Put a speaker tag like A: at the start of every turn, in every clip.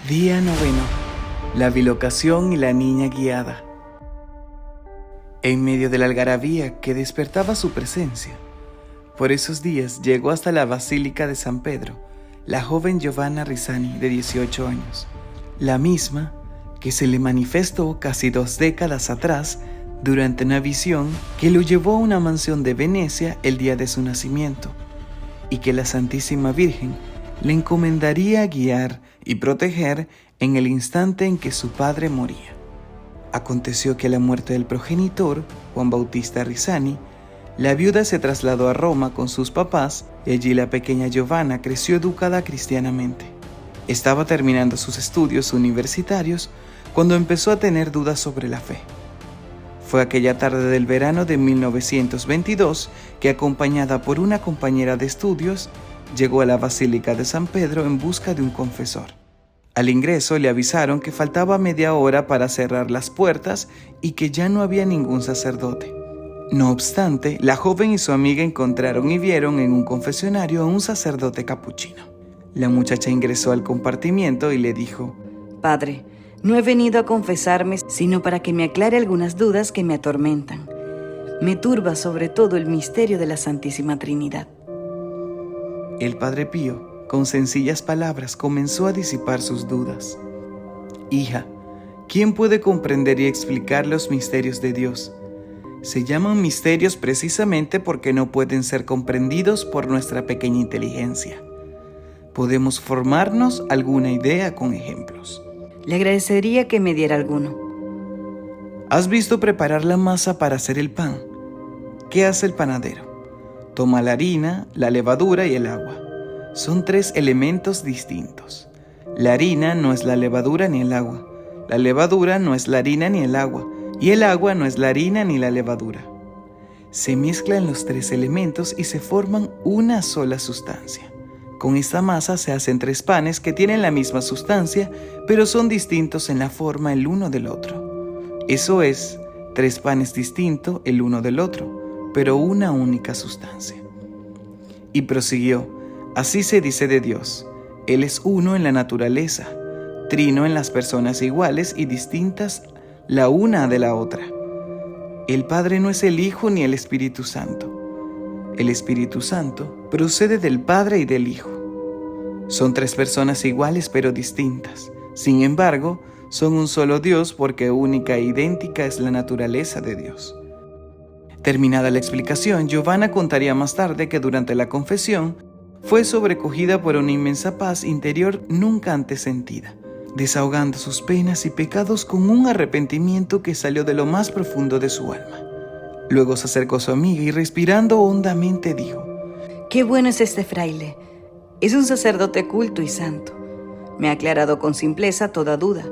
A: Día 9. La bilocación y la niña guiada. En medio de la algarabía que despertaba su presencia, por esos días llegó hasta la Basílica de San Pedro la joven Giovanna Risani, de 18 años, la misma que se le manifestó casi 2 décadas atrás durante una visión que lo llevó a una mansión de Venecia el día de su nacimiento, y que la Santísima Virgen le encomendaría guiar y proteger en el instante en que su padre moría. Aconteció que a la muerte del progenitor, Juan Bautista Risani, la viuda se trasladó a Roma con sus papás y allí la pequeña Giovanna creció educada cristianamente. Estaba terminando sus estudios universitarios cuando empezó a tener dudas sobre la fe. Fue aquella tarde del verano de 1922 que, acompañada por una compañera de estudios, llegó a la Basílica de San Pedro en busca de un confesor. Al ingreso le avisaron que faltaba media hora para cerrar las puertas y que ya no había ningún sacerdote. No obstante, la joven y su amiga encontraron y vieron en un confesionario a un sacerdote capuchino. La muchacha ingresó al compartimiento y le dijo:
B: «Padre, no he venido a confesarme, sino para que me aclare algunas dudas que me atormentan. Me turba sobre todo el misterio de la Santísima Trinidad».
A: El Padre Pío, con sencillas palabras, comenzó a disipar sus dudas. «Hija, ¿quién puede comprender y explicar los misterios de Dios? Se llaman misterios precisamente porque no pueden ser comprendidos por nuestra pequeña inteligencia. Podemos formarnos alguna idea con ejemplos».
B: Le agradecería que me diera alguno.
A: ¿Has visto preparar la masa para hacer el pan? ¿Qué hace el panadero? Toma la harina, la levadura y el agua. Son 3 elementos distintos. La harina no es la levadura ni el agua. La levadura no es la harina ni el agua. Y el agua no es la harina ni la levadura. Se mezclan los 3 elementos y se forman una sola sustancia. Con esta masa se hacen 3 panes que tienen la misma sustancia, pero son distintos en la forma el uno del otro. Eso es, 3 panes distintos el uno del otro, pero una única sustancia. Y prosiguió: así se dice de Dios. Él es uno en la naturaleza, trino en las personas iguales y distintas la una de la otra. El Padre no es el Hijo ni el Espíritu Santo. El Espíritu Santo procede del Padre y del Hijo. Son 3 personas iguales pero distintas. Sin embargo, son un solo Dios porque única e idéntica es la naturaleza de Dios. Terminada la explicación, Giovanna contaría más tarde que durante la confesión fue sobrecogida por una inmensa paz interior nunca antes sentida, desahogando sus penas y pecados con un arrepentimiento que salió de lo más profundo de su alma. Luego se acercó a su amiga y, respirando hondamente, dijo:
B: «Qué bueno es este fraile. Es un sacerdote culto y santo. Me ha aclarado con simpleza toda duda.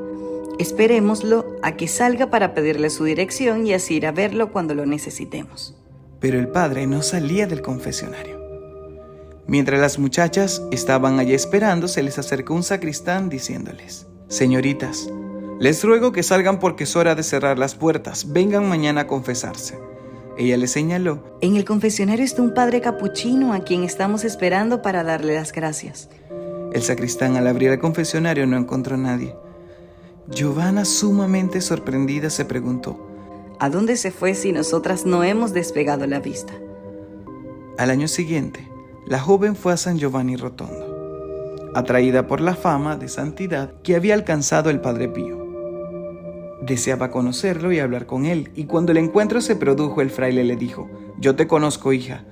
B: Esperémoslo a que salga para pedirle su dirección y así ir a verlo cuando lo necesitemos».
A: Pero el padre no salía del confesionario. Mientras las muchachas estaban allí esperando, se les acercó un sacristán diciéndoles: «Señoritas, les ruego que salgan porque es hora de cerrar las puertas. Vengan mañana a confesarse». Ella le señaló:
B: «En el confesionario está un padre capuchino a quien estamos esperando para darle las gracias».
A: El sacristán, al abrir el confesionario, no encontró a nadie. Giovanna, sumamente sorprendida, se preguntó:
B: «¿A dónde se fue si nosotras no hemos despegado la vista?».
A: Al año siguiente, la joven fue a San Giovanni Rotondo, atraída por la fama de santidad que había alcanzado el Padre Pío. Deseaba conocerlo y hablar con él, y cuando el encuentro se produjo, el fraile le dijo: «Yo te conozco, hija.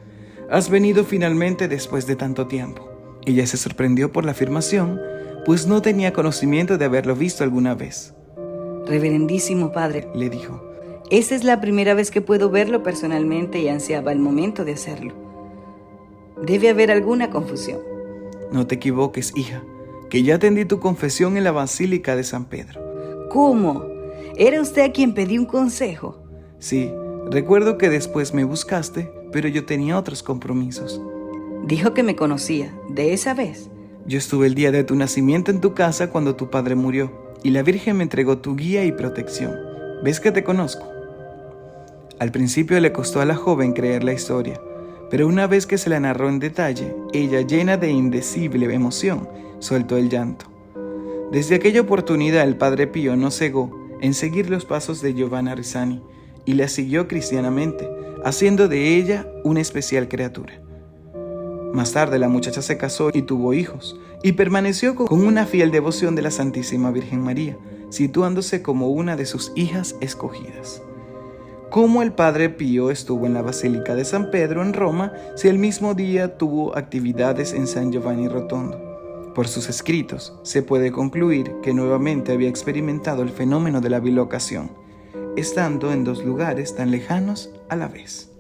A: Has venido finalmente después de tanto tiempo». Ella se sorprendió por la afirmación, pues no tenía conocimiento de haberlo visto alguna vez.
B: «Reverendísimo padre»,
A: le dijo,
B: «esta es la primera vez que puedo verlo personalmente y ansiaba el momento de hacerlo. Debe haber alguna confusión».
A: «No te equivoques, hija, que ya atendí tu confesión en la Basílica de San Pedro».
B: «¿Cómo? ¿Era usted a quien pedí un consejo?».
A: «Sí, recuerdo que después me buscaste, pero yo tenía otros compromisos».
B: «Dijo que me conocía, ¿de esa vez?».
A: «Yo estuve el día de tu nacimiento en tu casa cuando tu padre murió, y la Virgen me entregó tu guía y protección. ¿Ves que te conozco?». Al principio le costó a la joven creer la historia, pero una vez que se la narró en detalle, ella, llena de indecible emoción, soltó el llanto. Desde aquella oportunidad el Padre Pío no cegó en seguir los pasos de Giovanna Risani y la siguió cristianamente, haciendo de ella una especial criatura. Más tarde la muchacha se casó y tuvo hijos, y permaneció con una fiel devoción de la Santísima Virgen María, situándose como una de sus hijas escogidas. ¿Cómo el Padre Pío estuvo en la Basílica de San Pedro en Roma si el mismo día tuvo actividades en San Giovanni Rotondo? Por sus escritos se puede concluir que nuevamente había experimentado el fenómeno de la bilocación, estando en dos lugares tan lejanos a la vez.